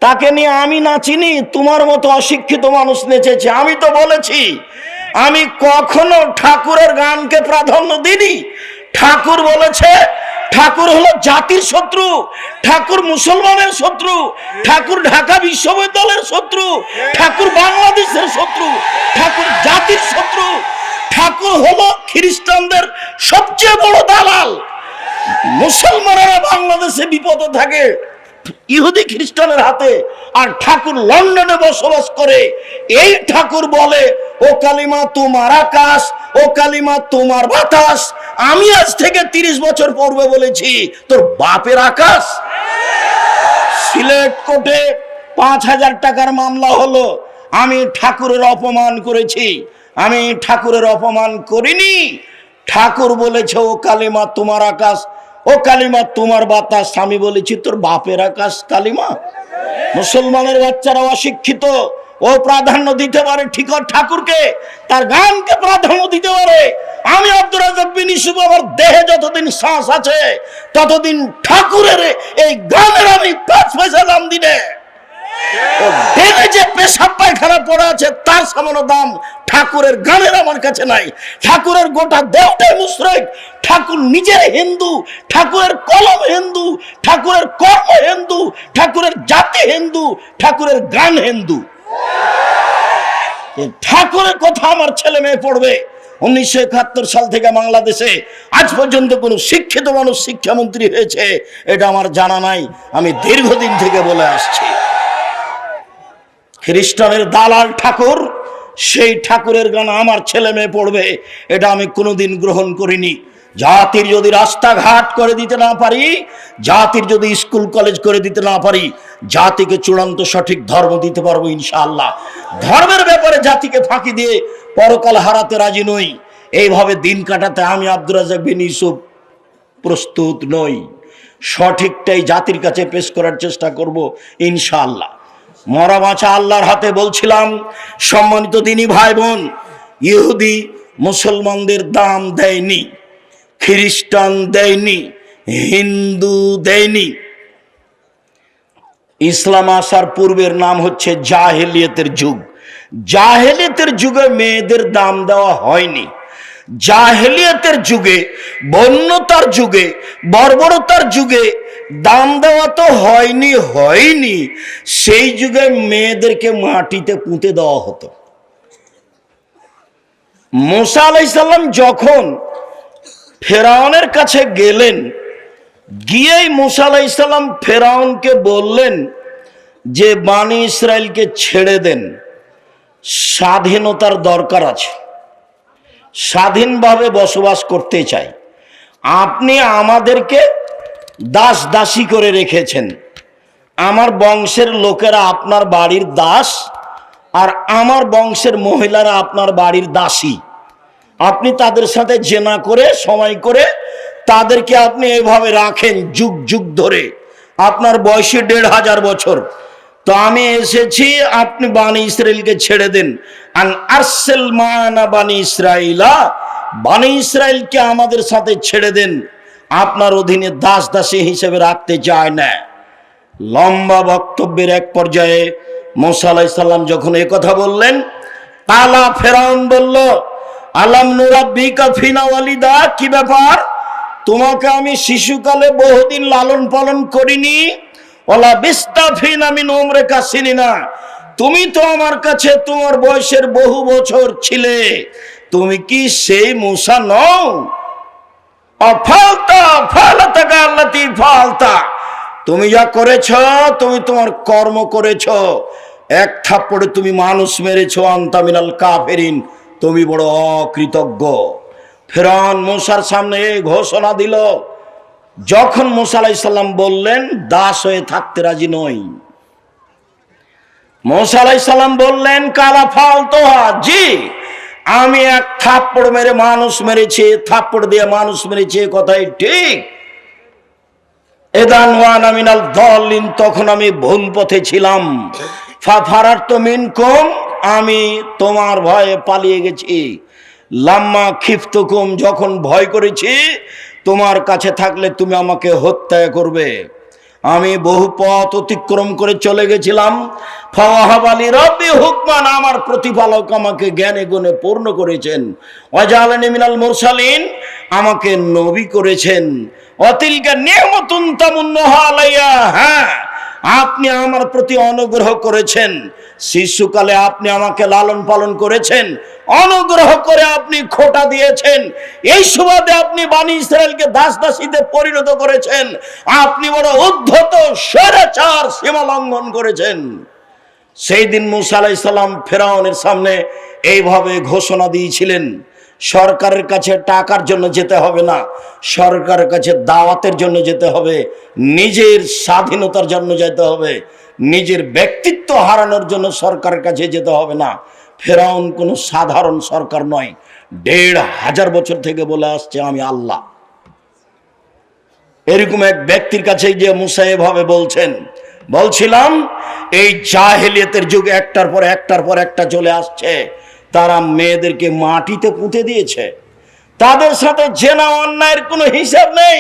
তাকে নিয়ে আমি নাচিনি, তোমার মতো অশিক্ষিত মানুষ নেচেছে। আমি তো বলেছি আমি কখনো ঠাকুরের গানকে প্রাধান্য দিইনি। ঠাকুর বলেছে ঠাকুর হলো জাতির শত্রু, ঠাকুর মুসলমানের শত্রু, ঠাকুর ঢাকা বিশ্ববিদ্যালয়ের শত্রু, ঠাকুর বাংলাদেশের শত্রু, ঠাকুর জাতির শত্রু, ঠাকুর হলো খ্রিস্টানদের সবচেয়ে বড় দালাল। মুসলমানেরা বাংলাদেশে বিপদে থাকে ইহুদি খ্রিস্টানের হাতে, আর ঠাকুর লন্ডনে বসবাস করে। এই ঠাকুর বলে ও কালিমা তোমার আকাশ, ও কালিমা তোমার বাতাস। আমি আজ থেকে 30 বছর পূর্বে বলেছি তোর বাপের আকাশ। সিলেট কোর্টে 5000 টাকার মামলা হলো, আমি ঠাকুরের অপমান করেছি? আমি ঠাকুরের অপমান করিনি। ঠাকুর বলেছে ও কালিমা তোমার আকাশ, ও কালিমা তোমার বাতাস। আমি বলেছি তোর বাপের আকাশ কালিমা। মুসলমানের বাচ্চারা অশিক্ষিত, ও প্রাধান্য দিতে পারে ঠিক ঠাকুরকে, তার গানকে প্রাধান্য দিতে পারে। আমি আব্দুর রাজ্জাক বিন ইউসুফ, আমার দেহে যতদিন শ্বাস আছে ততদিন ঠাকুরের এই গানের আমি 5 পয়সা দাম দিনে। দেহে যে পেশাব পায়খানা পড়ে আছে তার সামান্য দাম ঠাকুরের গানের আমার কাছে নাই। ঠাকুরের গোটা দেহটাই মুশরিক। ঠাকুর নিজের হিন্দু, ঠাকুরের কলম হিন্দু, ঠাকুরের কর্ম হিন্দু, ঠাকুরের জাতি হিন্দু, ঠাকুরের গান হিন্দু। ঠাকুরের কথা আমার ছেলে মেয়ে পড়বে। 1971 সাল থেকে বাংলাদেশে আজ পর্যন্ত কোন শিক্ষিত মানুষ শিক্ষামন্ত্রী হয়েছে এটা আমার জানা নাই। আমি দীর্ঘদিন থেকে বলে আসছি খ্রিস্টানের দালাল ঠাকুর, সেই ঠাকুরের গান আমার ছেলে মেয়ে পড়বে এটা আমি কোনোদিন গ্রহণ করিনি। জাতির যদি রাস্তাঘাট করে দিতে না পারি, জাতির যদি স্কুল কলেজ করে দিতে না পারি, জাতিকে চূড়ান্ত সঠিক ধর্ম দিতে পারবো ইনশাআল্লাহ। ধর্মের ব্যাপারে জাতিকে ফাঁকি দিয়ে পরকাল হারাতে রাজি নই। এইভাবে দিন কাটাতে আমি আব্দুর রাজ্জাক বিন ইউসুফ প্রস্তুত নই। সঠিকটাই জাতির কাছে পেশ করার চেষ্টা করব ইনশাআল্লাহ। মরা বাঁচা আল্লাহর হাতে। বলছিলাম সম্মানিত দিনী ভাই বোন, ইহুদি মুসলমানদের দাম দেয়নি, খ্রিস্টান দেয়নি, হিন্দু দেয়নি। ইসলাম আসার পূর্বের নাম হচ্ছে জাহেলিয়াতের যুগ। জাহেলিয়াতের যুগে মেয়েদের দাম দেওয়া হয়নি। জাহেলিয়াতের যুগে, বন্যতার যুগে, বর্বরতার যুগে দাম দেওয়া তো হয়নি। সেই যুগে মেয়েদেরকে মাটিতে পুঁতে দেওয়া হতো। মুসা আলাইহিস সালাম যখন ফেরাউনের কাছে গেলেন, গিয়েই মুসা আলাইহিস সালাম ফেরাউনকে বললেন যে বানি ইসরাইলকে ছেড়ে দেন, স্বাধীনতার দরকার আছে, স্বাধীনভাবে বসবাস করতে চাই। আপনি আমাদেরকে দাস দাসী করে রেখেছেন, আমার বংশের লোকেরা আপনার বাড়ির দাস, আর আমার বংশের মহিলারা আপনার বাড়ির দাসী। আপনি তাদের সাথে জেনা করে সময় করে তাদেরকে আপনি এভাবে রাখেন যুগ যুগ ধরে। আপনার বয়সে 1500 বছর। তো আমি এসেছি, আপনি বানি ইসরাইলকে ছেড়ে দেন। আন আরসেল মানা বানি ইসরাইলা, বানি ইসরাইলকে আমাদের সাথে ছেড়ে দেন, আপনার অধীনে দাস দাসী হিসেবে রাখতে চায় না। লম্বা বক্তব্যের এক পর্যায়ে মুসা আলাইহিস সালাম যখন এই কথা বললেন, তালা ফেরাউন বলল, আলাম নুরাব্বিকা ফিনা ওয়ালিদা, কি ব্যাপার? তোমাকে আমি শিশুকালে বহুদিন লালন পালন করিনি? ওলা বিস্তা ফিনা মিন উমরিকা সিনিনা, তুমি তো আমার কাছে তোমার বয়সের বহু বছর ছিলে। তুমি কি সেই মুসা নও? অফালতা ফালাতাকা আল্লাতি ফালতা, তুমি যা করেছ, তুমি তোমার কর্ম করেছ। এক থাপ্পড়ে তুমি মানুষ মেরেছো। আনতা মিনাল কাফিরিন, তুমি বড় অকৃতজ্ঞ। ফেরাউন মুসার সামনে ঘোষণা দিল। যখন মুসা আলাইহিস সালাম বললেন দাস হয়ে থাকতে রাজি নই, মুসা আলাইহিস সালাম বললেন কালা ফালতোহা, জি আমি এক থাপ্পড় মেরে মানুষ মেরেছি, থাপ্পড় দিয়ে মানুষ মেরেছি, কথাই ঠিক। এদান ওয়ানা মিনাল দাল্লিন, তখন আমি ভুল পথে ছিলাম। ফারারতু মিনকুম, আমি তোমার ভয়ে পালিয়ে গেছি। লাম্মা খিফতুকুম, যখন ভয় করেছি তোমার কাছে থাকলে তুমি আমাকে হত্যা করবে। আমি বহু পথ অতিক্রম করে চলে গেছিলাম। ফাওয়াহাবালি রব্বি হুকমান, আমার প্রতিপালক আমাকে জ্ঞানে গুণে পূর্ণ করেছেন। ওয়াজআলানি মিনাল মুরসালিন, আমাকে নবী করেছেন। অতিলকা নিয়ামাতুন তামুন্নুহা আলাইয়া, হ্যাঁ আপনি আমার প্রতি অনুগ্রহ করেছেন। শিশুকালে আপনি আমাকে লালন পালন করেছেন, অনুগ্রহ করে আপনি খোটা দিয়েছেন। এই সুবাদে আপনি বনী ইসরায়েলকে দাস দাসীতে পরিণত করেছেন। আপনি বড় উদ্ধত স্বৈরাচার, সীমা লঙ্ঘন করেছেন। সেই দিন মূসা আলাইহিস সালাম ফেরাউনের সামনে এইভাবে ঘোষণা দিয়েছিলেন, সরকারের কাছে টাকার জন্য যেতে হবে না, সরকারের কাছে দাওয়াতের জন্য যেতে হবে, নিজের স্বাধীনতার জন্য যেতে হবে, নিজের ব্যক্তিত্ব হারানোর জন্য সরকারের কাছে যেতে হবে না। ফেরাউন কোনো সাধারণ সরকার নয়, ১৫০০ বছর থেকে বলে আসছে আমি আল্লাহ। এরকম এক ব্যক্তির কাছে যে মুসা এভাবে বলছেন। বলছিলাম এই জাহেলিয়াতের যুগে একটার পর একটা চলে আসছে। তারা মেয়েদেরকে মাটিতে পুঁতে দিয়েছে, তাদের সাথে জেনা অন্যায়ের কোনো হিসাব নেই।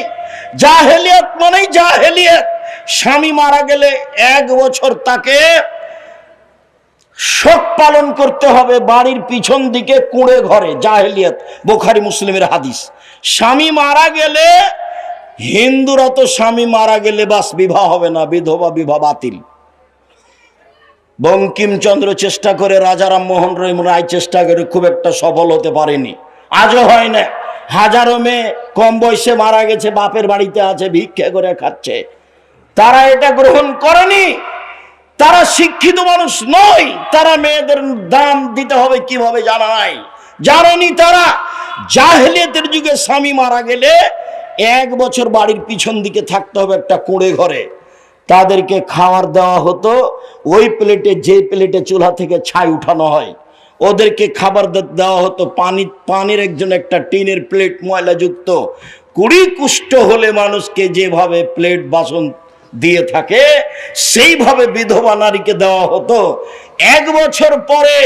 জাহেলিয়াত মানেই জাহেলিয়াত। স্বামী মারা গেলে 1 বছর তাকে শোক পালন করতে হবে বাড়ির পিছন দিকে কুঁড়ে ঘরে। জাহেলিয়াত, বুখারী মুসলিমের হাদিস। স্বামী মারা গেলে, হিন্দুরা তো স্বামী মারা গেলে বাস বিবাহ হবে না, বিধবা বিবাহ বাতিল। বঙ্কিমচন্দ্র চেষ্টা করে, রাজা রামমোহন রায় চেষ্টা করে, খুব একটা সফল হতে পারেনি, আজও হয় না। হাজারো মেয়ে কম বয়সে মারা গেছে, বাপের বাড়িতে আছে, ভিক্ষা করে খাচ্ছে। তারা এটা গ্রহণ করেনি, তারা শিক্ষিত মানুষ নয়, তারা মেয়েদের দাম দিতে হবে কিভাবে জানা নাই, জানেনি তারা। জাহেলিয়াতের যুগে স্বামী মারা গেলে 1 বছর বাড়ির পিছন দিকে থাকতে হবে একটা কুঁড়ে ঘরে। তাদেরকে খাবার দেওয়া হতো ওই প্লেটে, যে প্লেটে চুলা থেকে ছাই উঠানো হয়, ওদেরকে খাবার দেওয়া হতো পানির একজন একটা টিনের প্লেট ময়লাযুক্ত। 20 কুষ্ঠ হলে মানুষকে যেভাবে প্লেট বাসন দিয়ে থাকে সেইভাবে বিধবা নারীকে দেওয়া হতো। 1 বছর পরে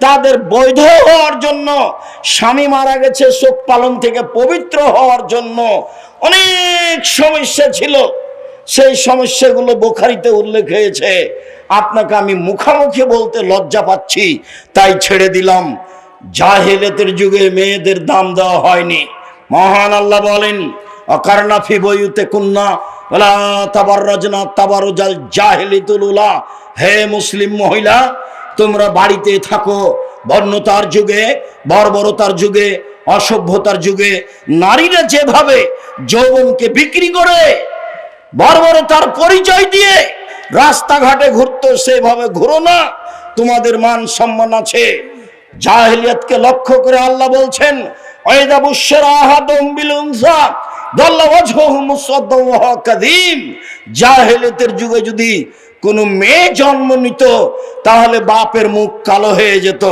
তাদের বৈধ হওয়ার জন্য, স্বামী মারা গেছে শোক পালন থেকে পবিত্র হওয়ার জন্য অনেক সমস্যা ছিল। সেই সমস্যাগুলো বুখারীতে উল্লেখ হয়েছে। আপনাকে আমি মুখামুখি বলতে লজ্জা পাচ্ছি, তাই ছেড়ে দিলাম। জাহেলিয়াতের যুগে মেয়েদের দাম দেওয়া হয়নি। মহান আল্লাহ বলেন, অকারনা ফি বুয়ুতিকুন্না ওয়ালা তাবাররাজনা তাবারুজাল জাহিলিয়াতুল উলা, হে মুসলিম মহিলা তোমরা বাড়িতে থাকো। বর্ণতার যুগে, বর্বরতার যুগে, অসভ্যতার যুগে নারীরা যেভাবে যৌবনকে বিক্রি করে, বর্বরতার পরিচয় দিয়ে রাস্তাঘাটে ঘুরতো, সেভাবে ঘুরো না, তোমাদের মান সম্মান আছে। জাহেলিয়াতকে লক্ষ্য করে আল্লাহ বলছেন, ওয়াইদা বুশশিরা আহাদুহুম বিল উনসা দাল্লা ওয়াজহুহু মুসওয়াদ্দান ওয়া হুয়া কাযীম। জাহেলিয়াতের যুগে যদি কোনো মেয়ে জন্ম নিত তাহলে বাপের মুখ কালো হয়ে যেত,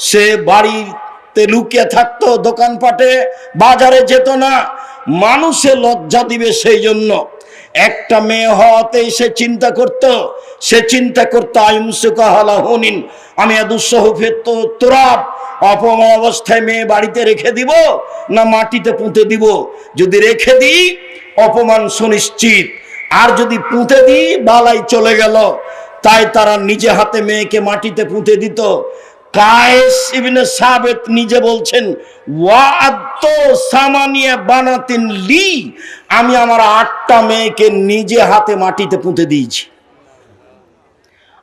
সে বাড়িতে লুকিয়ে থাকতো, দোকানপাটে বাজারে যেত না, মানুষে লজ্জা দিবে সেই জন্য। একটা মেয়ে হওয়াতেই সে চিন্তা করতো আইমসুকাহালাহুনিন, আমি দুঃসহফে তোরাব, অপমা অবস্থায় মেয়ে বাড়িতে রেখে দিব না মাটিতে পুঁতে দিব। যদি রেখে দিই অপমান সুনিশ্চিত, আর যদি পুঁতে দিই বালাই চলে গেল। তাই তারা নিজে হাতে মেয়েকে মাটিতে পুঁতে দিত। কায়েস ইবনে সাবিত নিজে বলছেন, ওয়াআদতু সামানিয়া বানাতিন লি, আমি আমার 8টা মেয়েকে নিজে হাতে মাটিতে পুঁতে দিয়েছি।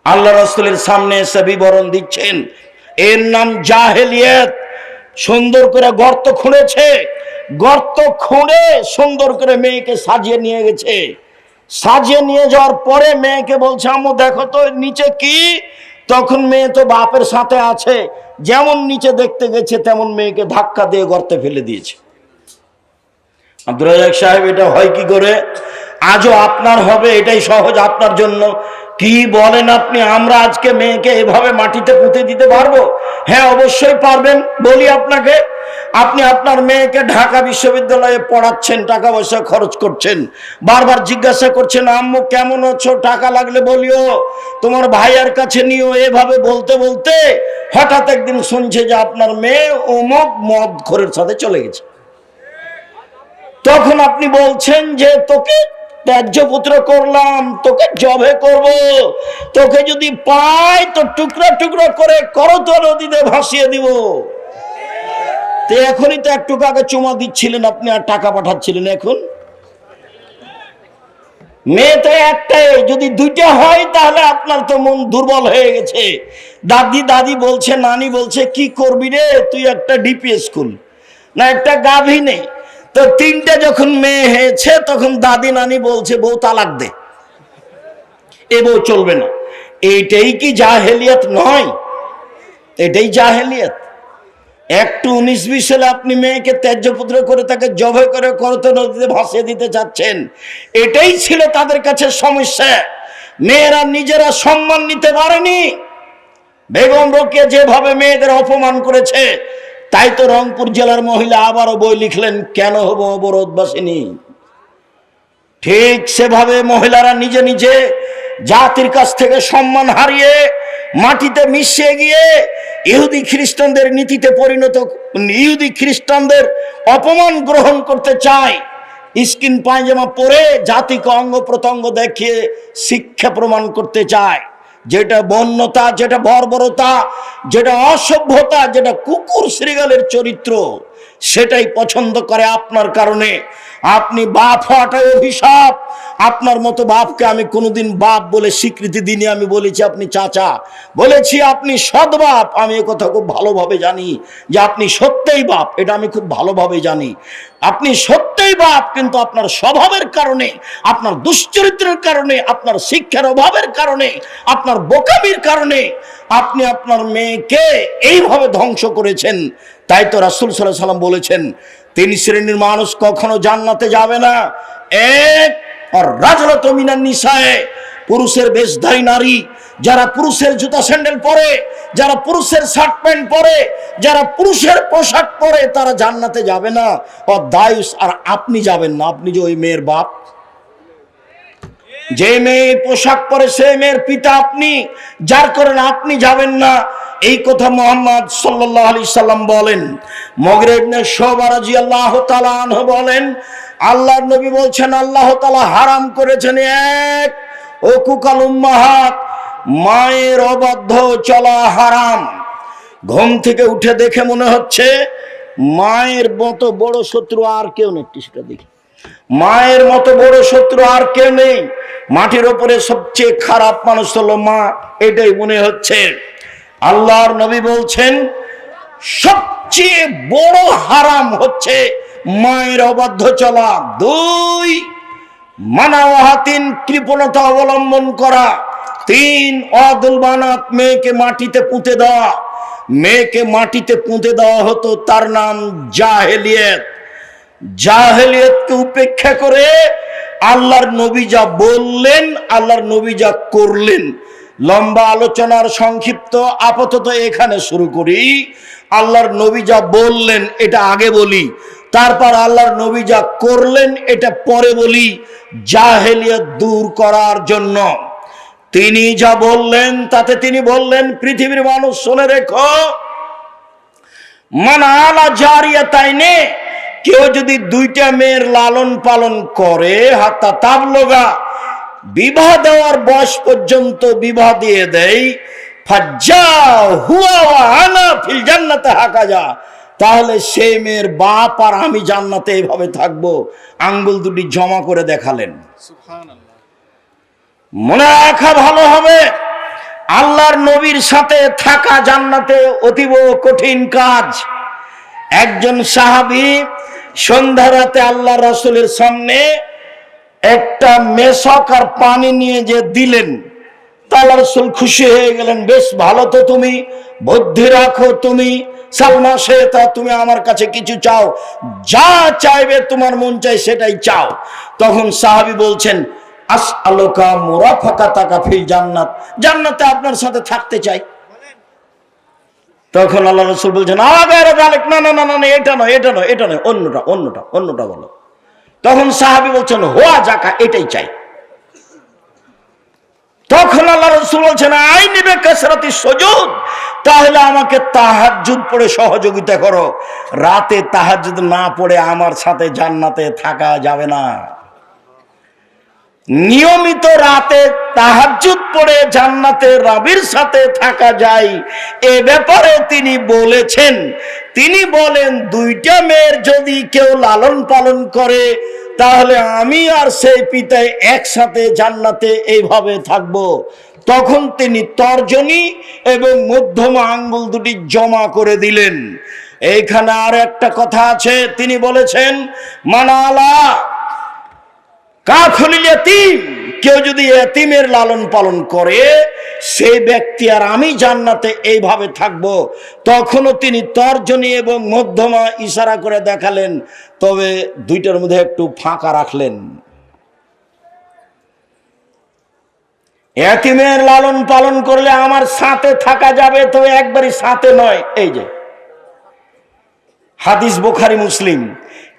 আল্লাহ রাসূলের সামনে এসে বিবরণ দিচ্ছেন, এর নাম জাহেলিয়াত। সুন্দর করে গর্ত খুঁড়েছে, গর্ত খুঁড়ে সুন্দর করে মেয়েকে সাজিয়ে নিয়ে গেছে। সাজিয়ে নিয়ে যাওয়ার পরে মেয়েকে বলছে, আম্মু দেখো তো নিচে কি। তখন মেয়ে তো বাপের সাথে আছে, যেমন নিচে দেখতে গেছে তেমন মেয়েকে ধাক্কা দিয়ে গর্তে ফেলে দিয়েছে। আব্দুর রাজ্জাক সাহেব, এটা হয় কি করে? আজও আপনার হবে, এটাই সহজ আপনার জন্য। কি বলেন আপনি? আমরা আজকে মেয়েকে এভাবে মাটিতে পুঁতে দিতে পারবো? হ্যাঁ অবশ্যই পারবেন। বলি আপনাকে, আপনি আপনার মেয়েকে ঢাকা বিশ্ববিদ্যালয়ে পড়াচ্ছেন, টাকা পয়সা খরচ করছেন, বারবার জিজ্ঞাসা করছেন আম্মু কেমন আছো, টাকা লাগলে বলিও, তোমার ভাইয়ের কাছে নিও। এভাবে বলতে বলতে হঠাৎ একদিন শুনছে যে আপনার মেয়ে অমুক মদখোরের সাথে চলে গেছে। তখন আপনি বলছেন যে তোকে ত্যায্য পুত্র করলাম, তোকে জবে করব, তোকে যদি পাই তো টুকরা টুকরা করে করতোয়া নদীতে ভাসিয়ে দিব। তো এখনই তো একটু আগে চুমা দিচ্ছিলেন আপনি আর টাকা পাঠাচ্ছিলেন, এখন মেয়ে তো একটাই, যদি দুইটা হয় তাহলে আপনার তো মন দুর্বল হয়ে গেছে। দাদি দাদি বলছে, নানি বলছে, কি করবি রে তুই, একটা ডিপি স্কুল না একটা গাভী নেই। তো তিনটা যখন মেয়ে হয়েছে তখন দাদি নানি বলছে বউ তালাক দে, এ বউ চলবে না। এইটাই কি জাহেলিয়াত নয়? এটাই জাহেলিয়াত। একটু 19-20 সালে আপনি মেয়েকে ত্যায্য পুত্র করে তাকে জবাই করে করতোয়া নদীতে ভাসিয়ে দিতে চাচ্ছেন। এটাই ছিল তাদের কাছে সমস্যা। মেয়েরা নিজেরা সম্মান নিতে পারেনি। বেগম রোকেয়া যেভাবে মেয়েদের অপমান করেছে, তাই তো রংপুর জেলার মহিলা আবারও বই লিখলেন, কেন হব অবরোধবাসিনী। ঠিক সেভাবে মহিলারা নিজে নিজে জাতির কাছ থেকে সম্মান হারিয়ে মাটিতে মিশিয়ে গিয়ে ইহুদি খ্রিস্টানদের নীতিতে পরিণত, ইহুদি খ্রিস্টানদের অপমান গ্রহণ করতে চায়। স্কিন পায়জামা পরে জাতিকে অঙ্গ প্রত্যঙ্গ দেখিয়ে শিক্ষা প্রমাণ করতে চায়। যেটা বন্যতা, যেটা বর্বরতা, যেটা অসভ্যতা, যেটা কুকুর শৃগালের চরিত্র, সেটাই পছন্দ করে আপনার কারণে। আপনি বাপ হওয়াটাই অভিশাপ। আপনার মতো বাপকে আমি কোনোদিন বাপ বলে স্বীকৃতি দিইনি। আমি বলেছি আপনি চাচা, বলেছি আপনি সৎ বাপ। আমি এ কথা খুব ভালোভাবে জানি যে আপনি সত্যই বাপ, এটা আমি খুব ভালোভাবে জানি। আপনি সত্যই বাপ, কিন্তু আপনার স্বভাবের কারণে, আপনার দুশ্চরিত্রের কারণে, আপনার শিক্ষার অভাবের কারণে, আপনার বোকামির কারণে আপনি আপনার মেয়েকে এইভাবে ধ্বংস করেছেন। তাই তো রাসূল সাল্লাল্লাহু আলাইহি ওয়াসাল্লাম বলেছেন, 3 শ্রেণীর মানুষ কখনো জান্নাতে যাবে না। এক, আর রাজুলাতু মিনান নিসায়ে, পুরুষের বেশধারী নারী, যারা পুরুষের জুতা স্যান্ডেল পরে, যারা পুরুষের শার্ট প্যান্ট পরে, যারা পুরুষের পোশাক পরে, তারা জান্নাতে যাবে না। ও দায়ুস, আর আপনি যাবেন না। আপনি যে ওই মেয়ের বাপ, যে মেয়ে পোশাক পরে সেই মেয়ের পিতা আপনি, যার কারণে আপনি যাবেন না। এই কথা মুহাম্মদ সাল্লাল্লাহু আলাইহি সাল্লাম বলেন। মুগিরা ইবনে শুবা রাদিয়াল্লাহু তাআলা আনহু বলেন, আল্লাহর নবী বলছেন, আল্লাহ তাআলা হারাম করেছেন এক, উকুকাল উম্মাহাত, মায়ের অবাধ্য চলা হারাম। ঘুম থেকে উঠে দেখে মনে হচ্ছে মায়ের মতো বড় শত্রু আর কেউ নেই। সেটা দেখি, মায়ের মতো বড় শত্রু আর কেউ নেই। মাটির ওপরে সবচেয়ে খারাপ মানুষ হলো মা, এটাই মনে হচ্ছে। আল্লাহর নবী বলছেন, সবচেয়ে বড় হারাম হচ্ছে মায়ের অবাধ্য চলা। 2, মানাওয়াহাতিন, কৃপণতা অবলম্বন করা। 3, অদুল বানাত, মেয়েকে মাটিতে পুঁতে দেওয়া। মেয়েকে মাটিতে পুঁতে দেওয়া হতো, তার নাম জাহেলিয়াত। জাহেলিয়াতকে উপেক্ষা করে আল্লাহর নবী যা বললেন, আল্লাহর নবী যা করলেন, লম্বা আলোচনার সংক্ষিপ্ত আপাতত এখানে শুরু করি। আল্লাহর নবী যা বললেন এটা আগে বলি, তারপর আল্লাহর নবী যা করলেন এটা পরে বলি। জাহেলিয়াত দূর করার জন্য তিনি যা বললেন, তাতে তিনি বললেন, পৃথিবীর মানুষ শুনে রেখো, মান আলা জারিয়াতাইনে, কেউ যদি 2টা মেয়ের লালন পালন করে, হাত্তা তাবলুগা, বিবাহ দেওয়ার বয়স পর্যন্ত বিবাহ দিয়ে দেয়, ফাজ্জা হুয়া ওয়া আনা ফিল জান্নাতে হাকাজা, তাহলে সেই মেয়ের বাপ আর আমি জান্নাতে এইভাবে থাকবো। আঙ্গুল দুটি জমা করে দেখালেন। সুবহানাল্লাহ। মনে রাখা ভালো হবে, আল্লাহর নবীর সাথে থাকা জান্নাতে অতীব কঠিন কাজ। একজন সাহাবী সন্ধ্যা রাতে আল্লাহ রাসূলের সামনে একটা মেশক আর পানি নিয়ে যে দিলেন, আল্লাহ রাসূল খুশি হয়ে গেলেন। বেশ ভালো তো, তুমি বুদ্ধি রাখো, তুমি সালমা শেতা, তুমি আমার কাছে কিছু চাও, যা চাইবে তোমার মন চাই সেটাই চাও। তখন সাহাবী বলছেন, আসআলুকা মুরাফাকাতাকা ফিল জান্নাত, জান্নাতে আপনার সাথে থাকতে চাই। তখন আল্লাহ রাসূল বলছেন, আগারে যালিক, না না না না, এটা নয়, এটা নয়, এটা নয়, অন্যটা অন্যটা অন্যটা বলো। তখন সাহাবী বলছেন, হোয়া জাকা, এটাই চাই। তখন আল্লাহ রাসূল বলছেন, আইনি বিকাসরাতি সুজুদ, তাহলে আমাকে তাহাজ্জুদ পড়ে সহযোগিতা করো। রাতে তাহাজ্জুদ না পড়ে আমার সাথে জান্নাতে থাকা যাবে না। নিয়মিত রাতে তাহাজ্জুদ পড়ে জান্নাতে রবের সাথে থাকা যায়, এ ব্যাপারে তিনি বলেছেন। তিনি বলেন, দুইটা মেয়ের যদি কেউ লালন পালন করে তাহলে আমি আর সেই পিতায় একসাথে জান্নাতে এইভাবে থাকব। তখন তিনি তর্জনী এবং মধ্যমা আঙ্গুল দুটি জমা করে দিলেন। এইখানে আর একটা কথা আছে, তিনি বলেছেন, মানালা কাফুলিল ইয়াতীম, কেউ যদি এতিমের লালন পালন করে সেই ব্যক্তি আর আমি জান্নাতে এইভাবে থাকব। তখনও তিনি তর্জনী এবং মধ্যমা ইশারা করে দেখালেন, তবে দুইটার মধ্যে একটু ফাঁকা রাখলেন। এতিমের লালন পালন করলে আমার সাথে থাকা যাবে, তবে একবারই সাথে নয়। এই যে হাদিস বুখারী মুসলিম,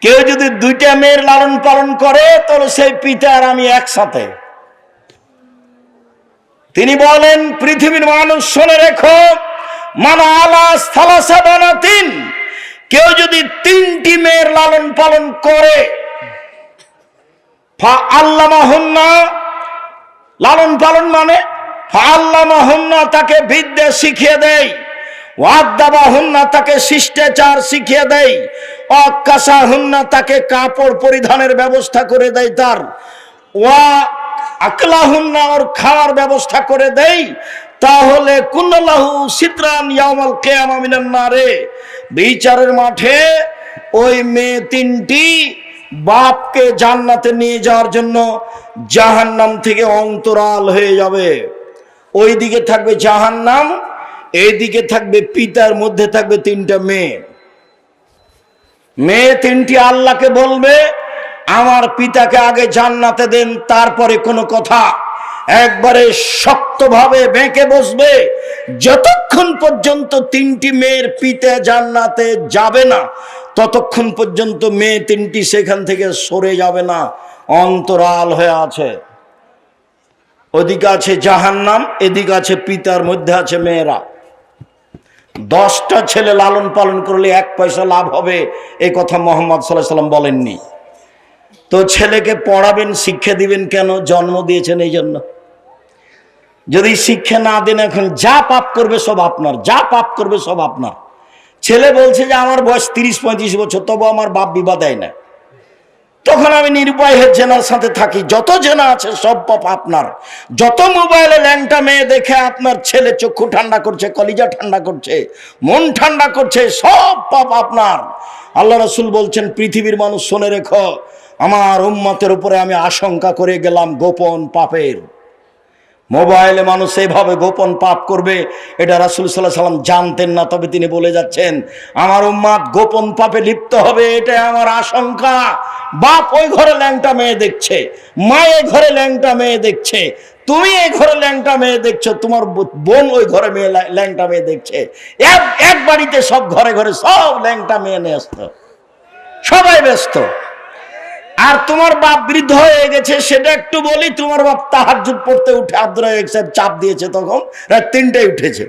কেউ যদি দুইটা মেয়ের লালন পালন করে তাহলে সেই পিতা আর আমি একসাথে। তিনি বলেন, পৃথিবীর মানুষ শুনে রেখো, মানা আলা সালাসা বানাতিন, কেউ যদি তিনটি মেয়ের লালন পালন করে, ফা আল্লামাহুন্না, লালন পালন মানে ফা আল্লামাহুন্না, তাকে বিদ্যা শিখিয়ে দেয়, ওয়াদ্দাবাহুন্না, তাকে শিষ্টাচার শিখিয়ে দেয়, অকাসাহুন্না, তাকে কাপড় পরিধানের ব্যবস্থা করে দেয়, তার ওয়া আকলাহুন্না, ওর খাওয়ার ব্যবস্থা করে দেয়, তাহলে কুল্লাহু সিতরান ইয়াউমাল কিয়ামা মিনান নারে, বিচারের মাঠে ওই মেয়ে তিনটি বাপকে জান্নাতে নিয়ে যাওয়ার জন্য জাহান্নাম থেকে অন্তরাল হয়ে যাবে। ওই দিকে থাকবে জাহান্নাম, এইদিকে থাকবে পিতার, মধ্যে থাকবে তিনটা মেয়ে। মেয়ে তিনটি আল্লাহকে বলবে, আমার পিতাকে আগে জান্নাতে দেন, তারপরে কোনো কথা। একবারে শক্তভাবে বেঁকে বসবে, যতক্ষণ পর্যন্ত তিনটি মেয়ের পিতা জান্নাতে যাবে না ততক্ষণ পর্যন্ত মেয়ে তিনটি সেখান থেকে সরে যাবে না, অন্তরাল হয়ে আছে। ওদিকে আছে জাহান্নাম, এদিকে আছে পিতার, মধ্যে আছে মেয়েরা। 10টা ছেলে লালন পালন করলে 1 পয়সা লাভ হবে, এই কথা মুহাম্মদ সাল্লাল্লাহু আলাইহি ওয়াসাল্লাম বলেননি। তো ছেলেকে পড়াবেন, শিক্ষা দিবেন কেন? জন্ম দিয়েছেন এই জন্য। যদি শিক্ষা না দেন, এখন যা পাপ করবে সব আপনার, যা পাপ করবে সব আপনার। ছেলে বলছে যে আমার বয়স 30-35 বছর, তবু আমার বাপ বিবাহ দেয় না। তখন আমি নিরুপায় হয়ে জেনার সাথে থাকি। যত জেনা আছে সব পাপ আপনার। যত মোবাইলে ল্যাংটা মেয়ে দেখে আপনার ছেলে চক্ষু ঠান্ডা করছে, কলিজা ঠান্ডা করছে, মন ঠান্ডা করছে, সব পাপ আপনার। আল্লাহ রাসূল বলছেন, পৃথিবীর মানুষ শুনে রেখো, আমার উম্মতের উপরে আমি আশঙ্কা করে গেলাম গোপন পাপের। মোবাইলে মানুষ এইভাবে গোপন পাপ করবে, এটা রাসূল সাল্লাল্লাহু আলাইহি ওয়াসাল্লাম জানতেন না, তবে তিনি বলে যাচ্ছেন, আমার উম্মত গোপন পাপে লিপ্ত হবে, এটা আমার আশঙ্কা। বাপ ওই ঘরে ল্যাংটা মেয়ে দেখছে, মা এই ঘরে ল্যাংটা মেয়ে দেখছে, তুমি এই ঘরে ল্যাংটা মেয়ে দেখছো, তোমার বোন ওই ঘরে মেয়ে ল্যাংটা মেয়ে দেখছে, এক বাড়িতে সব ঘরে ঘরে সব ল্যাংটা মেয়ে ব্যস্ত, সবাই ব্যস্ত। আর তোমার বাপ বৃদ্ধ হয়ে গেছে, সেটা একটু বলি, তোমার বাপ তাহাজ্জুদ পড়তে উঠে আব্দুর রাজ্জাক সাহেব চাপ দিয়েছে, তখন রাত 3টায় উঠেছে,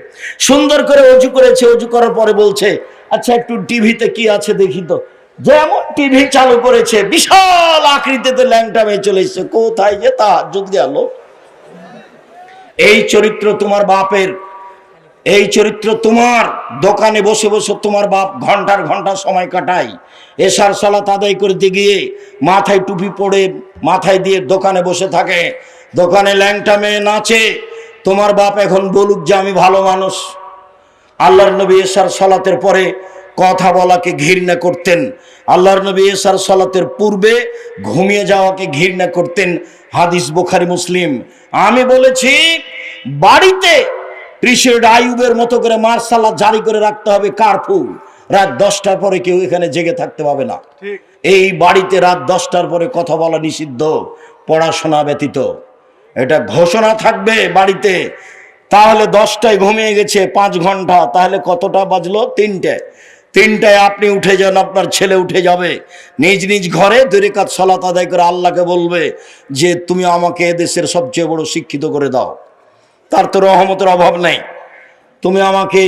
সুন্দর করে ওযু করেছে, ওযু করার পরে বলছে, আচ্ছা একটু টিভিতে কি আছে দেখি তো। যেমন টিভি চালু করেছে, বিশাল আকৃতিতে ল্যাংটা মেয়ে চলে এসেছে। কোথায় যে তাহাজ্জুদ গেল? এই চরিত্র তোমার বাপের, এই চরিত্র তোমার। দোকানে বসে বসে তোমার বাপ ঘন্টার ঘন্টা সময় কাটায়, এশার সালাত আদায় করতে গিয়ে মাথায় টুপি পরে মাথায় দিয়ে দোকানে বসে থাকে, দোকানে ল্যাংটা মেয়ে নাচে। তোমার বাপ এখন বলুক যে আমি ভালো মানুষ। আল্লাহর নবী এশার সালাতের পরে কথা বলাকে ঘৃণা করতেন, আল্লাহর নবী এশার সালাতের পূর্বে ঘুমিয়ে যাওয়াকে ঘৃণা করতেন। হাদিস বুখারী মুসলিম। আমি বলেছি, বাড়িতে প্রেসিডেন্ট আইয়ুবের মতো করে মার্শাল জারি করে রাখতে হবে, কারফিউ। রাত 10টার পরে কেউ এখানে জেগে থাকতে পাবে না। এই বাড়িতে রাত 10টার পরে কথা বলা নিষিদ্ধ, পড়াশোনা ব্যতীত। এটা ঘোষণা থাকবে বাড়িতে। তাহলে 10টায় ঘুমিয়ে গেছে 5 ঘন্টা, তাহলে কতটা বাজলো? 3টায় আপনি উঠে যান, আপনার ছেলে উঠে যাবে, নিজ নিজ ঘরে 2 রাকাত সালাত আদায় করে আল্লাহকে বলবে যে তুমি আমাকে এদেশের সবচেয়ে বড় শিক্ষিত করে দাও, তার তো রহমতের অভাব নেই। তুমি আমাকে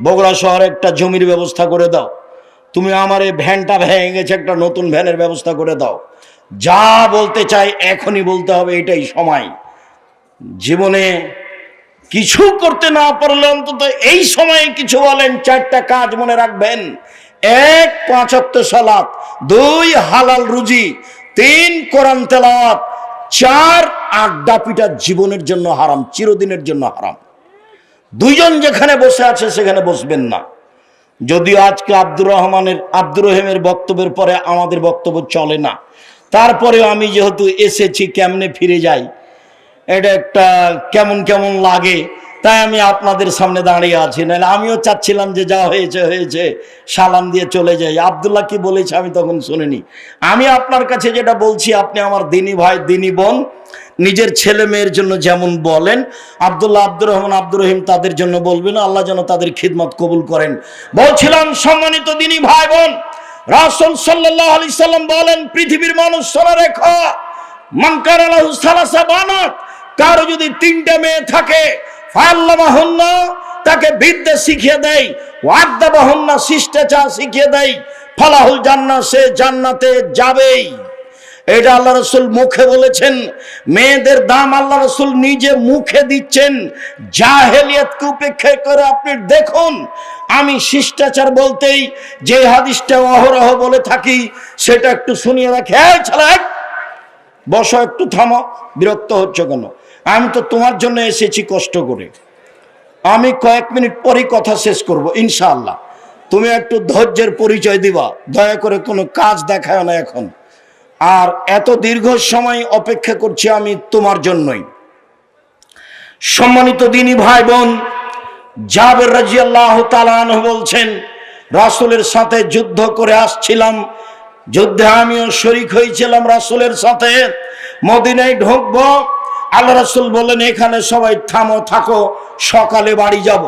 বগুড়া শহরে একটা জমির ব্যবস্থা করে দাও, তুমি আমার এই ভ্যানটা ভেঙে গেছে, একটা নতুন ভ্যানের ব্যবস্থা করে দাও, যা বলতে চাই এখনই বলতে হবে, এটাই সময়। জীবনে কিছু করতে না পারলে অন্তত এই সময়ে কিছু বলেন। 4টা কাজ মনে রাখবেন: 1 5 ওয়াক্ত সালাত, 2 হালাল রুজি, 3 কোরআন তেলাওয়াত, 4 আড্ডা পিটা জীবনের জন্য হারাম, চিরদিনের জন্য হারাম। 2 জন যেখানে বসে আছে সেখানে বসবেন না। যদিও আজকে আব্দুর রহিমের বক্তব্যের পরে আমাদের বক্তব্য চলে না, তারপরেও আমি যেহেতু এসেছি, কেমনে ফিরে যাই এটা একটা কেমন কেমন লাগে, তাই আমি আপনাদের সামনে দাঁড়িয়ে আছি। নাহলে আমিও চাচ্ছিলাম যে যা হয়েছে হয়েছে, সালাম দিয়ে চলে যাই। আব্দুল্লাহ কি বলেছে আমি তখন শুনিনি। আমি আপনার কাছে যেটা বলছি, আপনি আমার দিনী ভাই, দিনী বোন, নিজের ছেলে মেয়ের জন্য যেমন বলেন, আব্দুল্লাহ, আব্দুর রহমান, আব্দুর রহিম তাদের জন্য বলবেন। আল্লাহ যেন তাদের খিদমত কবুল করেন। বলছিলাম, সম্মানিত দিনী ভাই বোন, রাসূল সাল্লাল্লাহু আলাইহি সাল্লাম বলেন, পৃথিবীর মানুষ শোনা রেখো, মান কানা লাহু সালাসা বানাত, কারো যদি 3টা মেয়ে থাকে, ফাআল্লামাহুন্না, তাকে বিদ্যা শিখিয়ে দেয়, ওয়াদ্দাবাহুন্না, শিষ্টাচার শিখিয়ে দেয়, ফালাহুল জান্নাহ, সে জান্নাতে যাবেই। এটা আল্লাহ রাসূল মুখে বলেছেন। মেয়েদের দাম আল্লাহ রাসূল নিজে মুখে দিচ্ছেন। জাহেলিয়াতকে উপেক্ষা করে আপনি দেখুন, আমি শিষ্টাচার বলতেই যে হাদিসটা অহরহ বলে থাকি সেটা একটু শুনিয়ে রাখে। এই ছেলে, বসো, একটু থামো, বিরক্ত হচ্ছ কেন? আমি তো তোমার জন্য এসেছি কষ্ট করে। আমি কয়েক মিনিট পরেই কথা শেষ করব ইনশাআল্লাহ। তুমি একটু ধৈর্যের পরিচয় দিবা, দয়া করে কোনো কাজ দেখায় না এখন। আর এত দীর্ঘ সময় অপেক্ষা করছি আমি তোমার জন্যই। সম্মানিত দিনী ভাই বোন, জাবের রাদিয়াল্লাহু তাআলা আনহু বলছেন, রাসূলের সাথে যুদ্ধ করে আসছিলাম, যুদ্ধে আমিও শরীক হয়েছিলাম রাসূলের সাথে। মদিনায় ঢুকবো, আল্লাহ রাসূল বললেন, এখানে সবাই থামো, থাকো, সকালে বাড়ি যাব।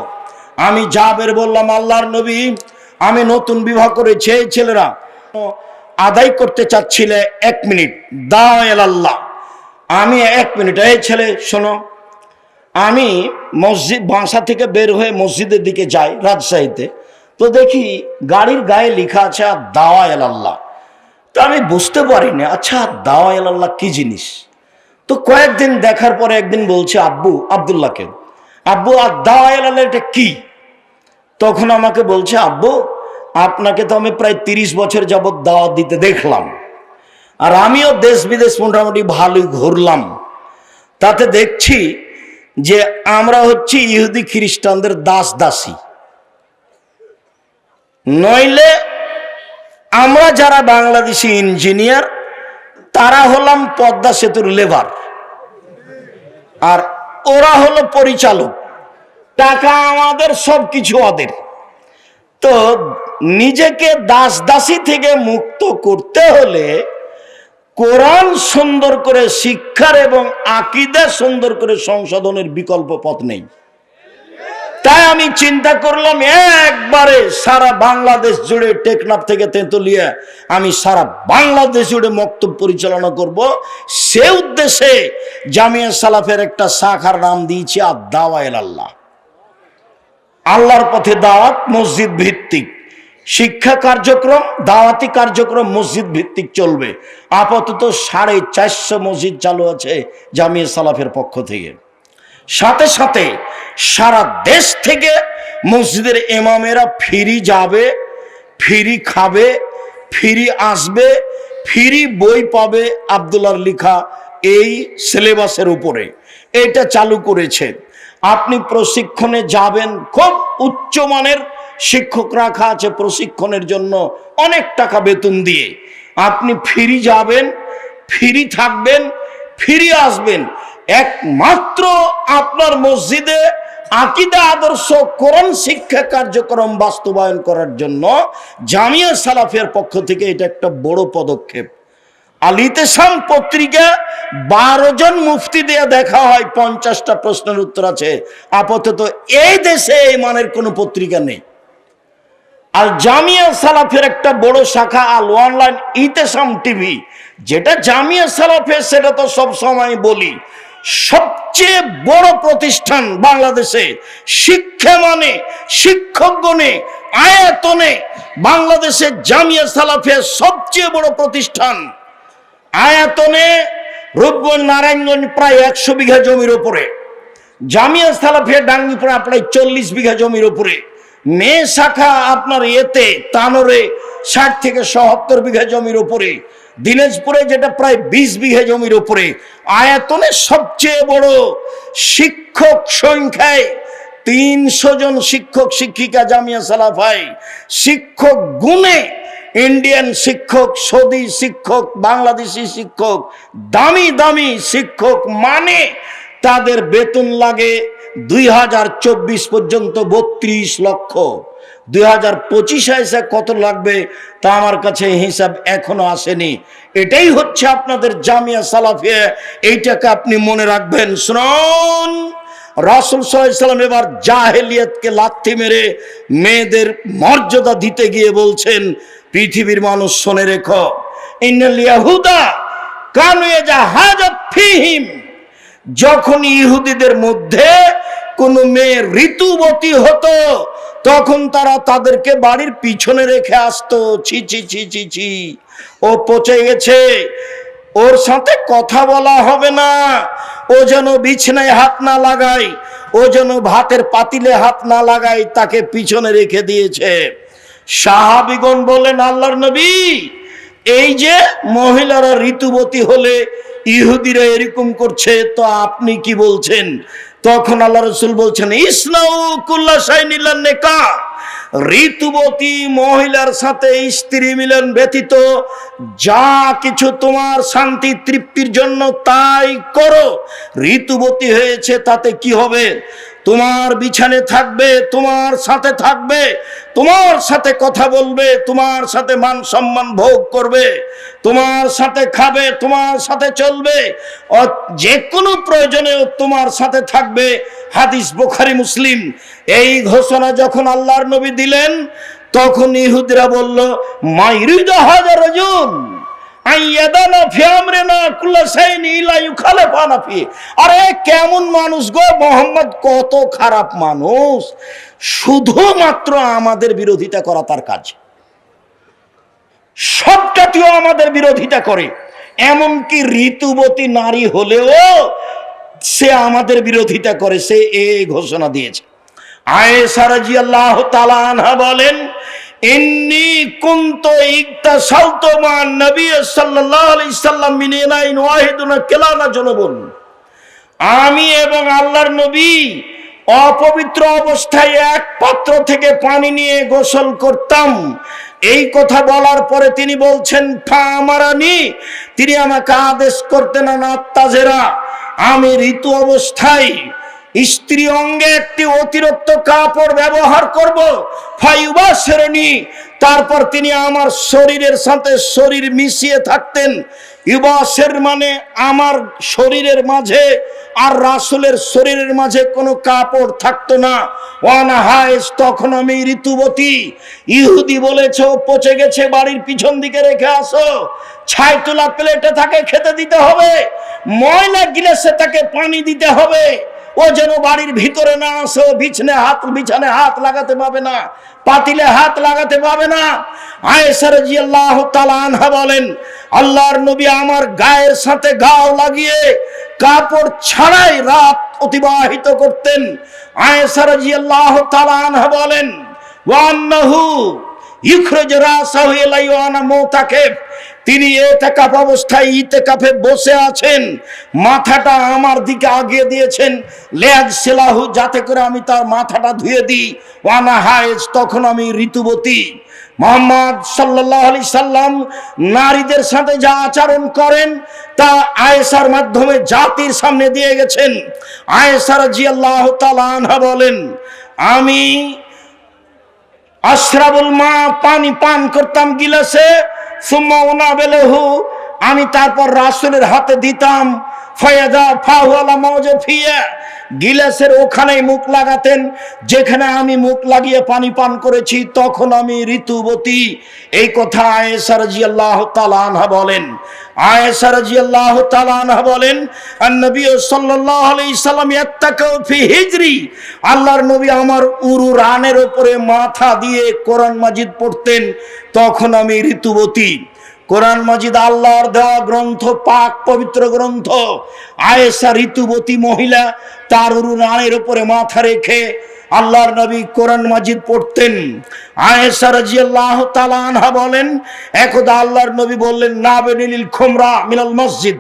আমি জাবের বললাম, আল্লাহর নবী, আমি নতুন বিবাহ করেছি, এই ছেলেরা আদায় করতে চাচ্ছিলে 1 মিনিট, দাও আল্লাহ। আমি 1 মিনিট, এই ছেলে শোনো, আমি বাসা থেকে বের হয়ে মসজিদের দিকে যাই রাজশাহীতে, তো দেখি গাড়ির গায়ে লেখা আছে দাওয়া আল্লাহ। তো আমি বুঝতে পারিনি, আচ্ছা দাওয়া আল্লাহ কি জিনিস। তো কয়েকদিন দেখার পরে একদিন বলছে আব্দুল্লাহকে, আব্বু আর দাওয়া আল্লাহ এটা কি? তখন আমাকে বলছে, আব্বু আপনাকে তো আমি প্রায় 30 বছর যাবৎ দাওয়াত দিতে দেখলাম, আর আমিও দেশ বিদেশ মোটামুটি ভালোই ঘুরলাম, তাতে দেখছি যে আমরা হচ্ছি ইহুদি খ্রিস্টানদের দাস দাসী। নইলে আমরা যারা বাংলাদেশি ইঞ্জিনিয়ার, তারা হলাম পদ্মা সেতুর লেবার, আর ওরা হলো পরিচালক, টাকা আমাদের, সবকিছু ওদের। তো নিজেকে দাস দাসী থেকে মুক্ত করতে হলে কোরআন সুন্দর করে শিক্ষার এবং আকীদা সুন্দর করে সংশোধনের বিকল্প পথ নেই। তাই আমি চিন্তা করলাম, একবারে সারা বাংলাদেশ জুড়ে, টেকনাফ থেকে তেঁতুলিয়া, আমি সারা বাংলাদেশ জুড়ে মক্তব পরিচালনা করব। সে উদ্দেশ্যে জামিয়া সালাফের একটা শাখার নাম দিয়েছি আদ-দাওয়া ইলাল্লাহ। আল্লাহর পথে দাওয়াত, মসজিদ ভিত্তিক শিক্ষা কার্যক্রম, দাওয়াতি কার্যক্রম মসজিদ ভিত্তিক চলবে। আপাতত 450 মসজিদ চালু আছে জামিয়া সালাফের পক্ষ থেকে। সাথে সাথে সারা দেশ থেকে মসজিদের ইমামেরা ফ্রি যাবে, ফ্রি খাবে, ফ্রি আসবে, ফ্রি বই পাবে আব্দুল্লাহর লেখা এই সিলেবাসের উপরে। এটা চালু করেছে। আপনি প্রশিক্ষণে যাবেন, খুব উচ্চমানের শিক্ষক রাখা আছে প্রশিক্ষণের জন্য, অনেক টাকা বেতন দিয়ে। আপনি ফ্রি যাবেন, ফ্রি থাকবেন, ফ্রি আসবেন। একমাত্র আপনার মসজিদে আকীদা, আদর্শ, কোরআন শিক্ষা কার্যক্রম বাস্তবায়ন করার জন্য জামিয়া সালাফের পক্ষ থেকে এটা একটা বড় পদক্ষেপ। আল ইতিসাম পত্রিকা 12 জন মুফতি দিয়ে দেখা হয়, 50টা প্রশ্নের উত্তর আছে। আপাতত এই দেশে এই মানের কোনো পত্রিকা নেই। আর জামিয়া সালাফের একটা বড় শাখা আল অনলাইন ইতিসাম টিভি, যেটা জামিয়া সালাফের, সেটা তো সব সময় বলি সবচেয়ে বড় প্রতিষ্ঠান বাংলাদেশে। শিক্ষা মানে, শিক্ষক গণে, আয়তনে বাংলাদেশের জামিয়া সালাফের সবচেয়ে বড় প্রতিষ্ঠান। আয়াতনে রূপগঞ্জ নারায়ণগঞ্জ প্রায় 100 বিঘা জমির উপরে, জামিয়া সালাফিয়া ডাঙ্গিপাড়া প্রায় 40 বিঘা জমির উপরে, মেয়ে শাখা আপনার এতে তানোরে 60 থেকে 70 বিঘা জমির উপরে, দিনাজপুরে যেটা প্রায় 20 বিঘা জমির উপরে। আয়াতনে সবচেয়ে বড়, শিক্ষক সংখ্যায় 300 জন শিক্ষক শিক্ষিকা জামিয়া সালাফায়, শিক্ষক গুণে ইন্ডিয়ান শিক্ষক, সৌদি শিক্ষক, বাংলাদেশি শিক্ষক, দামি দামি শিক্ষক, মানে তাদের বেতন লাগে 2024 পর্যন্ত 32 লক্ষ। 2025 এসে কত লাগবে তা আমার কাছে হিসাব এখনো আসেনি। এটাই হচ্ছে আপনাদের জামিয়া সালাফিয়া, এইটাকে আপনি মনে রাখবেন। শুনুন, রাসূল সাল্লাল্লাহু আলাইহি সাল্লাম এবার জাহেলিয়াতকে লাথি মেরে মেয়েদের মর্যাদা দিতে গিয়ে বলছেন, পৃথিবীর মানুষ শুনে রেখো, ইন্নাল ইয়াহুদা কানু ইয়াজাহাজু ফীহিম, যখন ইহুদিদের মধ্যে কোন মেয়ে ঋতুবতী হতো তখন তারা তাদেরকে বাড়ির পিছনে রেখে আসতো। ছি ছি ছি ছি ছি, ও পচে গেছে, ওর সাথে কথা বলা হবে না, ও যেন বিছানায় হাত না লাগায়, ও যেন ভাতের পাতিলে হাত না লাগায়, তাকে পিছনে রেখে দিয়েছে। সাহাবীগণ বলেন, আল্লাহর নবী, এই যে মহিলারা ঋতুবতী হলে ইহুদিরা এরকম করছে, তো আপনি কি বলছেন? তখন আল্লাহ রাসূল বলছেন, ইসনাউ কুল্লা শাইইন ইল্লা নিকাহ, ঋতুবতী মহিলার সাথে স্ত্রী মিলন ব্যতীত যা কিছু তোমার শান্তি তৃপ্তির জন্য তাই করো। ঋতুবতী হয়েছে তাতে কি হবে? তোমার বিছানে থাকবে, তোমার সাথে থাকবে, তোমার সাথে কথা বলবে, তোমার সাথে মান সম্মান ভোগ করবে, তোমার সাথে খাবে, তোমার সাথে চলবে, যে কোনো প্রয়োজনে তোমার সাথে থাকবে। হাদিস বুখারী মুসলিম। এই ঘোষণা যখন আল্লাহর নবী দিলেন তখন ইহুদিরা বলল, মাইরিদু হাযার রাজুল আইয়াদানা ফি আমরিনা কুল্লা শাইইন ইলা ইউখালিফানা ফি। আরে কেমন মানুষ গো মোহাম্মদ, কত খারাপ মানুষ, শুধুমাত্র আমাদের বিরোধিতা করা তার কাজ, সবটাতেও আমাদের বিরোধিতা করে, এমনকি ঋতুবতী নারী হলেও সে আমাদের বিরোধিতা করে। সে এই ঘোষণা দিয়েছে। আয়েশা রাদিয়াল্লাহু তাআলা আনহা বলেন, ইন্নী কুনতু ইকতাসালতু মান নবী সাল্লাল্লাহু আলাইহি সাল্লাম মিন ইনাইন ওয়াহিদুন কিলানা জুনুবুন, আমি এবং আল্লাহর নবী অপবিত্র অবস্থায় এক পাত্র থেকে পানি নিয়ে গোসল করতাম। এই কথা বলার পরে তিনি বলছেন, ফামারানি, তিনি আমাকে আদেশ করতেন, আত্তাজেরা, আমি ঋতু অবস্থায় স্ত্রী অঙ্গে একটি অতিরিক্ত কাপড় ব্যবহার করব, ফায়ুবাশিরনি, তারপর তিনি আমার শরীরের সাথে শরীর মিশিয়ে থাকতেন। ইউবাশির মানে আমার শরীরের মাঝে আর রাসূলের শরীরের মাঝে কোনো কাপড় থাকতো না। ওয়ানা হায়েজ, তখন আমি ঋতুবতী। ইহুদি বলেছে ও পচে গেছে, বাড়ির পিছন দিকে রেখে আসো, ছাই তোলা প্লেটে তাকে খেতে দিতে হবে, ময়লা গিলাসে তাকে পানি দিতে হবে, ও যেন বাড়ির ভিতরে না আসে, বিছানে হাত লাগাতে পাবে না, পাতিলে হাত লাগাতে পাবে না। আয়েশা রাদিয়াল্লাহু তাআলা আনহা বলেন, আল্লাহর নবী আমার গায়ের সাথে গাও লাগিয়ে কাপড় ছাড়াই রাত অতিবাহিত করতেন। আয়েশা রাদিয়াল্লাহু তাআলা আনহা বলেন, ওয়ান্নাহু ইখরাজ রাসাহু ইলাইহি ওয়া আনা মুতাকিফ, তিনি ইতিকাফ অবস্থায় ইতিকাফে বসে আছেন, মাথাটা আমার দিকে আগিয়ে দিয়েছেন, লিয়াগসিলাহু, যাতে করে আমি তার মাথাটা ধুয়ে দিই, ওয়ানা হায়েজ, তখন আমি ঋতুবতী। মুহাম্মদ সাল্লাল্লাহু আলাইহি সাল্লাম নারীদের সাথে যা আচরণ করেন তা আয়েশার মাধ্যমে জাতির সামনে দিয়ে গেছেন। আয়েশা রাদিয়াল্লাহু তাআলা আনহা বলেন, আমি আশরাবুল মা, পানি পান করতাম গিলাসে, সুম্মা উনাবিলহু, আমি তারপর রাসূলের হাতে দিতাম, ফায়াদা ফাহু আলা মাওজাফিয়া, গিলাসের ওখানেই মুখ লাগাতেন যেখানে আমি মুখ লাগিয়ে পানি পান করেছি, তখন আমি ঋতুবতী। এই কথা আয়েশা রাদিয়াল্লাহু তাআলা আনহা বলেন। আয়েশা রাদিয়াল্লাহু তাআলা আনহা বলেন, নবী সাল্লাল্লাহু আলাইহি সাল্লাম ইয়াত্তাকাউ ফি হিজরি, আল্লাহর নবী আমার উরু রানের উপরে মাথা দিয়ে কোরআন মাজিদ পড়তেন, তখন আমি ঋতুবতী। কোরআন মাজিদ আল্লাহর দেওয়া গ্রন্থ, পাক পবিত্র গ্রন্থ। আয়েশা ঋতুবতী মহিলা, তার উরুনের উপরে মাথা রেখে আল্লাহর নবী কোরআন মাজিদ পড়তেন। আয়েশা রাদিয়াল্লাহু তাআলা আনহা বলেন, একদা আল্লাহর নবী বললেন, নাবিনিল খুমরা মিনাল মসজিদ,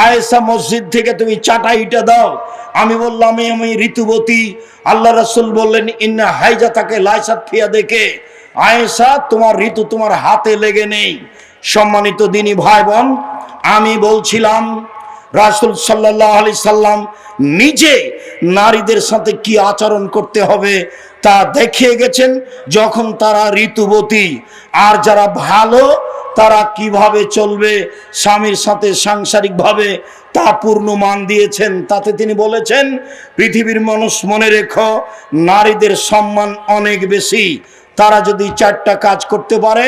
আয়েশা মসজিদ থেকে তুমি চাটাইটা দাও। আমি বললাম, আমি ঋতুবতী। আল্লাহ রাসূল বললেন, ইন্না হাইজাতাকে লাইসাত ফিয়া, দেখে আয়েশা তোমার ঋতু তোমার হাতে লেগে নেই। সম্মানিত দিনী ভাই বোন, আমি বলছিলাম রাসূল সাল্লাল্লাহু আলাইহি সাল্লাম নিজে নারীদের সাথে কি আচরণ করতে হবে তা দেখিয়ে গেছেন যখন তারা ঋতুবতী। আর যারা ভালো তারা কিভাবে চলবে স্বামীর সাথে সাংসারিকভাবে তা পূর্ণ মান দিয়েছেন। তাতে তিনি বলেছেন, পৃথিবীর মানুষ মনে রেখো, নারীদের সম্মান অনেক বেশি। তারা যদি 4টা কাজ করতে পারে,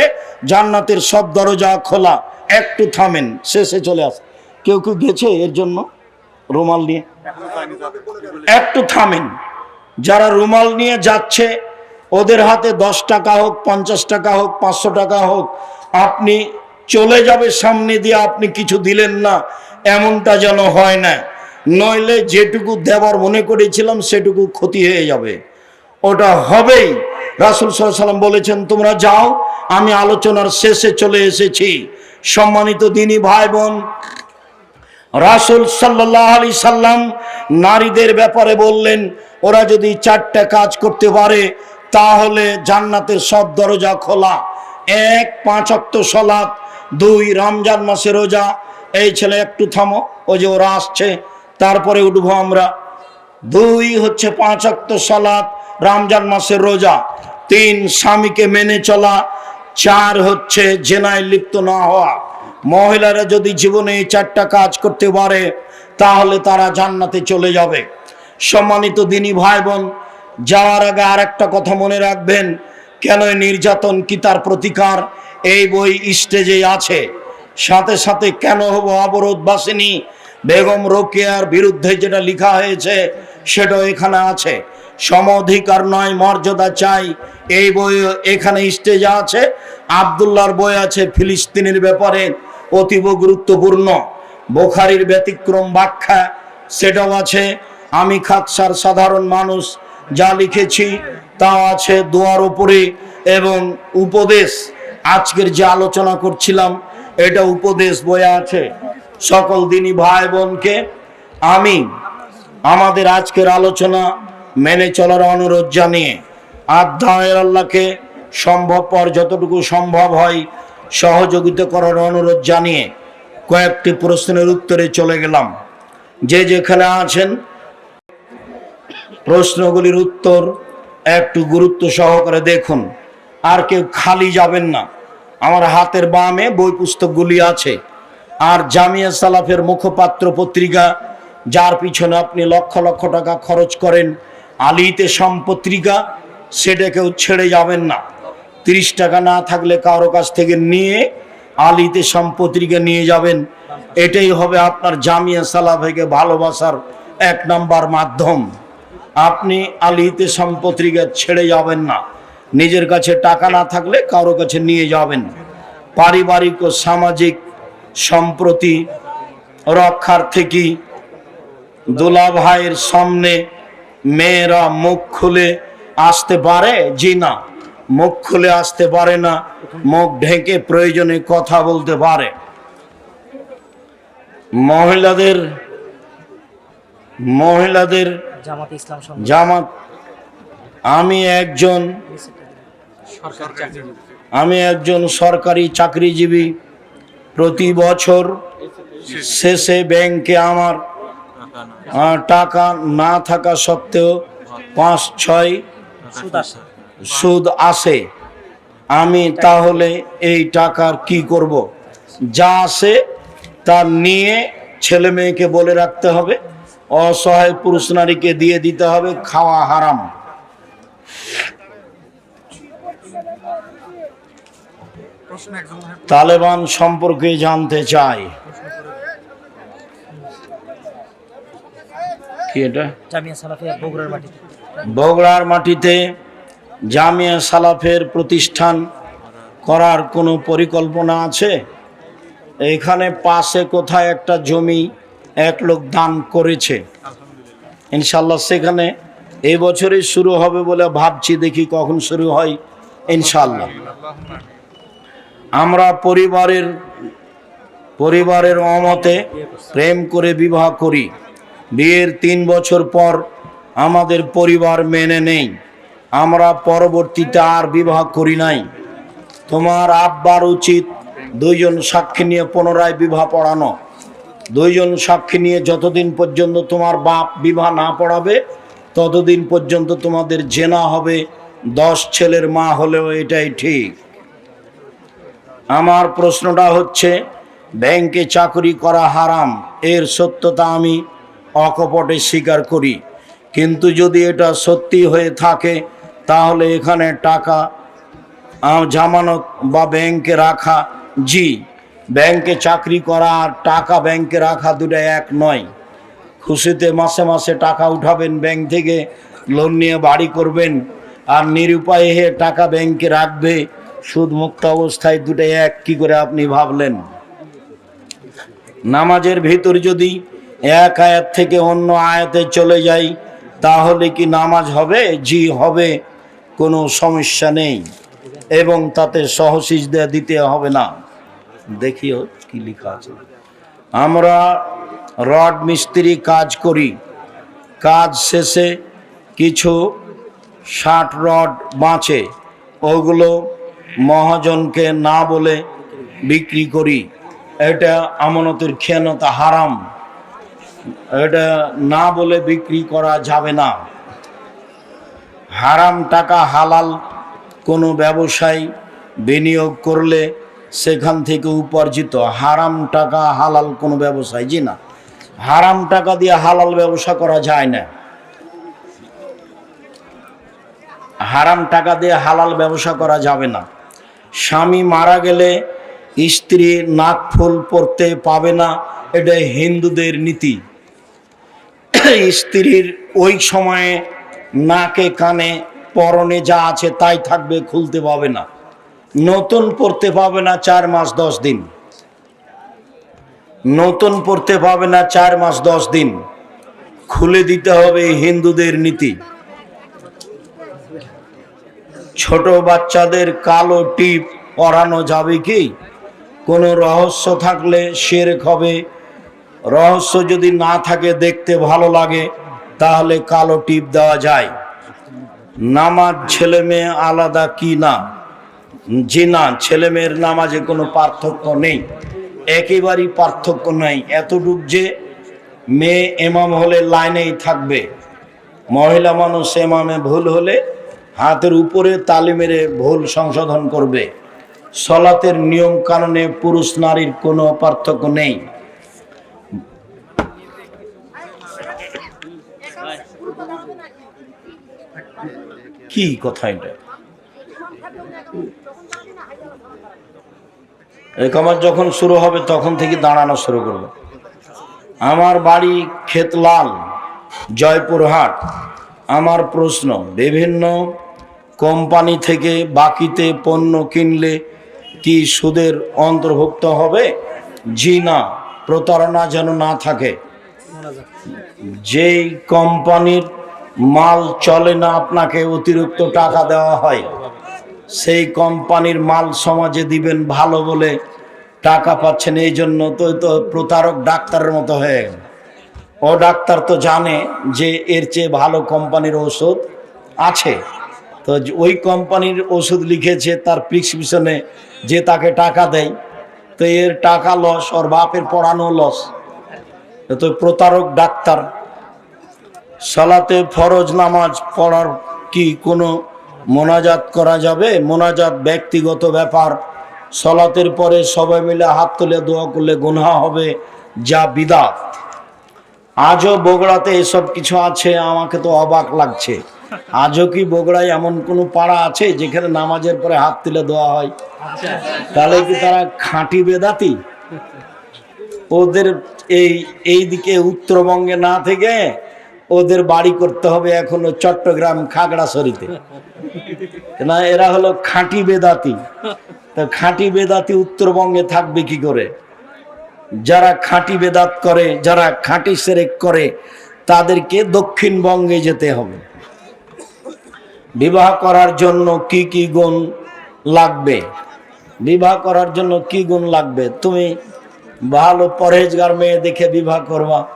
জান্নাতের সব দরজা খোলা। একটু থামেন, শেষে চলে আসে। কেউ কেউ গেছে এর জন্য রুমাল নিয়ে, একটু থামেন। যারা রুমাল নিয়ে যাচ্ছে ওদের হাতে 10 টাকা হোক, 50 টাকা হোক, 500 টাকা হোক, আপনি চলে যাবে সামনে দিয়ে, আপনি কিছু দিলেন না, এমনটা যেন হয় না। নইলে যেটুকু দেবার মনে করেছিলাম সেটুকু ক্ষতি হয়ে যাবে, ওটা হবেই। রাসূল সাল্লাল্লাহু আলাইহি সাল্লাম বলেছেন, তোমরা যাও, আমি আলোচনার শেষে চলে এসেছি। সম্মানিত দিনী ভাই বোন, রাসূল সাল্লাল্লাহু আলাইহি সাল্লাম নারীদের ব্যাপারে বললেন, ওরা যদি 4টা কাজ করতে পারে তাহলে জান্নাতের সব দরজা খোলা। 1, 5 ওয়াক্ত সালাত, 2 রমজান মাসে রোজা। এই ছেলে একটু থামো, ওই যে ওরা আসছে, তারপরে উঠবো আমরা। 2 হচ্ছে 5 ওয়াক্ত সালাত, রমজান মাসের রোজা। 3 স্বামীকে মেনে চলা। 4 হচ্ছে জেনায় লিপ্ত না হওয়া। মহিলারা যদি জীবনে এই 4টা কাজ করতে পারে তাহলে তারা জান্নাতে চলে যাবে। সম্মানিত দিনী ভাই বোন, যাওয়ার আগে আর একটা কথা মনে রাখবেন, কেন নির্যাতন কি তার প্রতিকার, এই বই স্টেজে আছে। সাথে সাথে কেন হবো অবরোধ বাসিনী, বেগম রোকেয়ার বিরুদ্ধে যেটা লেখা হয়েছে সেটাও এখানে আছে। সম অধিকার নয় মর্যাদা চাই, এই বই এখানে স্টেজে আছে। আব্দুল্লাহর বই আছে ফিলিস্তিনের ব্যাপারে, অতীব গুরুত্বপূর্ণ। বুখারীর ব্যতিক্রম ব্যাখ্যা, সেটাও আছে। আমি খাকসার সাধারণ মানুষ যা লিখেছি তা আছে দোয়ার উপরে। এবং উপদেশ, আজকের যে আলোচনা করছিলাম এটা উপদেশ বইয়ে আছে। সকল দিনী ভাই বোনকে আমি আমাদের আজকের আলোচনা মেনে চলার অনুরোধ জানিয়ে আল্লাহর আল্লাহকে সম্ভবপর যতটুকু সম্ভব হয় সহযোগিতা করার অনুরোধ জানিয়ে কয়েকটি প্রশ্নের উত্তরে চলে গেলাম। যে যেখানে আছেন প্রশ্নগুলির উত্তর একটু গুরুত্ব সহকারে দেখুন, আর কেউ খালি যাবেন না। আমার হাতের বামে বই পুস্তকগুলি আছে। আর জামিয়া সালাফের মুখপাত্র পত্রিকা, যার পিছনে আপনি লক্ষ লক্ষ টাকা খরচ করেন, আলিতে পত্রিকা, সেটা কেউ ছেড়ে যাবেন না। 30 টাকা না থাকলে কারো কাছ থেকে নিয়ে আলিতে পত্রিকা নিয়ে যাবেন। এটাই হবে আপনার জামিয়া সালাফকে ভালোবাসার 1 নাম্বার মাধ্যম। আপনি আলিতে পত্রিকা ছেড়ে যাবেন না। নিজের কাছে টাকা না থাকলে কারো কাছে নিয়ে যাবেন। পারিবারিক ও সামাজিক সম্প্রতি রক্ষার থেকে দুলা ভাইয়ের সামনে মেয়েরা মুখ খুলে আসতে পারে? জি না, মুখ খুলে আসতে পারে না, মুখ ঢেকে প্রয়োজনে কথা বলতে পারে। মহিলাদের জামাত, আমি একজন সরকারি চাকরিজীবী। প্রতি বছর শেষে ব্যাংকে আমার টাকা না থাকা সত্ত্বেও 5-6 সুদ আসে। আমি তাহলে এই টাকার কি করব? যা আসে তা নিয়ে ছেলে মেয়েকে বলে রাখতে হবে, অসহায় পুরুষ নারীকে দিয়ে দিতে হবে, খাওয়া হারাম। তালেবান সম্পর্কে জানতে চাই। কি এটা? বগুড়ার মাটিতে জামিয়া সালাফের প্রতিষ্ঠান করার কোনো পরিকল্পনা আছে? এখানে পাশে কোথায় একটা জমি এক লোক দান করেছে, ইনশাল্লাহ সেখানে এই বছরই শুরু হবে বলে ভাবছি, দেখি কখন শুরু হয় ইনশাল্লাহ। আমরা পরিবারের অমতে প্রেম করে বিবাহ করি, বিয়ের 3 বছর পর আমাদের পরিবার মেনে নেই, আমরা পরবর্তীতে আর বিবাহ করি নাই। তোমার আব্বার উচিত 2 জন সাক্ষী নিয়ে পুনরায় বিবাহ পড়ানো। 2 জন সাক্ষী নিয়ে যতদিন পর্যন্ত তোমার বাপ বিবাহ না পড়াবে ততদিন পর্যন্ত তোমাদের জেনা হবে। 10 ছেলের মা হলেও এটাই ঠিক। আমার প্রশ্নটা হচ্ছে, ব্যাংকে চাকরি করা হারাম, এর সত্যতা আমি অকপটে স্বীকার করি, কিন্তু যদি এটা সত্যি হয়ে থাকে তাহলে এখানে টাকা জামানত বা ব্যাংকে রাখা, জি, ব্যাংকে চাকরি করা আর টাকা ব্যাংকে রাখা দুটো এক নয়। খুশিতে মাসে মাসে টাকা উঠাবেন ব্যাংক থেকে, লোন নিয়ে বাড়ি করবেন, আর নিরুপায় হয়ে টাকা ব্যাংকে রাখবে সুদ মুক্ত অবস্থায়, দুটো এক কি করে আপনি ভাবলেন? নামাজের ভিতর যদি এক আয়াত থেকে অন্য আয়াতে চলে যাই তাহলে কি নামাজ হবে? জি হবে, কোনো সমস্যা নেই, এবং তাতে সহসিজদা দিতে হবে না। দেখিও কি লেখা আছে। আমরা রড মিস্ত্রি কাজ করি, কাজ শেষে কিছু 60 রড বাঁচে, ওগুলো মহাজনকে না বলে বিক্রি করি, এটা আমানতের খেয়ানতা, হারাম, এটা না বলে বিক্রি করা যাবে না। হারাম টাকা হালাল কোনো ব্যবসায় বিনিয়োগ করলে সেখান থেকে উপার্জিত, হারাম টাকা হালাল কোনো ব্যবসায়, জি না, হারাম টাকা দিয়ে হালাল ব্যবসা করা যায় না। হারাম টাকা দিয়ে হালাল ব্যবসা করা যাবে না। স্বামী মারা গেলে স্ত্রী নাকফুল পরতে পাবে না, এটা হিন্দুদের নীতি। স্ত্রীর ওই সময়ে নাকে কানে পরনে যা আছে তাই থাকবে, খুলতে পাবে না। নতুন পরতে পাবে না 4 মাস 10 দিন, নতুন পরতে পাবে না 4 মাস 10 দিন, খুলে দিতে হবে, হিন্দুদের নীতি। ছোট বাচ্চাদের কালো টিপ পরানো যাবে কি? কোনো রহস্য থাকলে শিরক হবে, রহস্য যদি না থাকে, দেখতে ভালো লাগে, তাহলে কালো টিপ দেওয়া যায়। নামাজ ছেলে মেয়ে আলাদা কি না? জি না, ছেলে মেয়ের নামাজে কোনো পার্থক্য নেই, একেবারেই পার্থক্য নেই। এতটুক যে মেয়ে এমাম হলে লাইনেই থাকবে, মহিলা মানুষ এমামে ভুল হলে হাতের উপরে তালি মেরে ভুল সংশোধন করবে। সলাতের নিয়ম কানুনে পুরুষ নারীর কোনো পার্থক্য নেই। কি কথা এটা? একামত যখন শুরু হবে তখন থেকে দাঁড়ানো শুরু করবে। আমার বাড়ি খেতলাল, জয়পুরহাট। আমার প্রশ্ন, বিভিন্ন কোম্পানি থেকে বাকিতে পণ্য কিনলে কি সুদের অন্তর্ভুক্ত হবে? জি না, প্রতারণা যেন না থাকে। যেই কোম্পানির মাল চলে না, আপনাকে অতিরিক্ত টাকা দেওয়া হয়, সেই কোম্পানির মাল সমাজে দিবেন ভালো বলে টাকা পাচ্ছেন, এই জন্য তো প্রতারক ডাক্তারের মতো হয়ে গেল। ও ডাক্তার তো জানে যে এর চেয়ে ভালো কোম্পানির ওষুধ আছে, তো ওই কোম্পানির ওষুধ লিখেছে, তার প্রেসক্রিপশনে যে তাকে টাকা দেয়, তো এর টাকা লস, ওর বাপের পড়ানো লস, তো প্রতারক ডাক্তার। সালাতে ফরজ নামাজ পড়ার কি কোনো মোনাজাত করা যাবে? মোনাজাত ব্যক্তিগত ব্যাপার, সালাতের পরে সবাই মিলে হাত তুলে দোয়া করলে গুনাহ হবে, যা বিদআত। আজও বগুড়াতে এসব কিছু আছে, আমাকে তো অবাক লাগছে। আজও কি বগুড়ায় এমন কোনো পাড়া আছে যেখানে নামাজের পরে হাত তুলে দোয়া হয়? তাহলে কি তারা খাঁটি বেদাতি? ওদের এই দিকে উত্তরবঙ্গে না থেকে ওদের বাড়ি করতে হবে এখনো চট্টগ্রাম খাগড়াছড়িতে, না, এরা হলো খাঁটি বেদাতি। তো খাঁটি বেদাতি উত্তরবঙ্গে থাকবে কি করে? যারা খাঁটি বেদাত করে, যারা খাঁটি শিরক করে, তাদেরকে দক্ষিণবঙ্গে যেতে হবে। বিবাহ করার জন্য কি কি গুণ লাগবে? বিবাহ করার জন্য কি গুণ লাগবে? তুমি ভালো পরহেজগার মেয়ে দেখে বিবাহ করবা।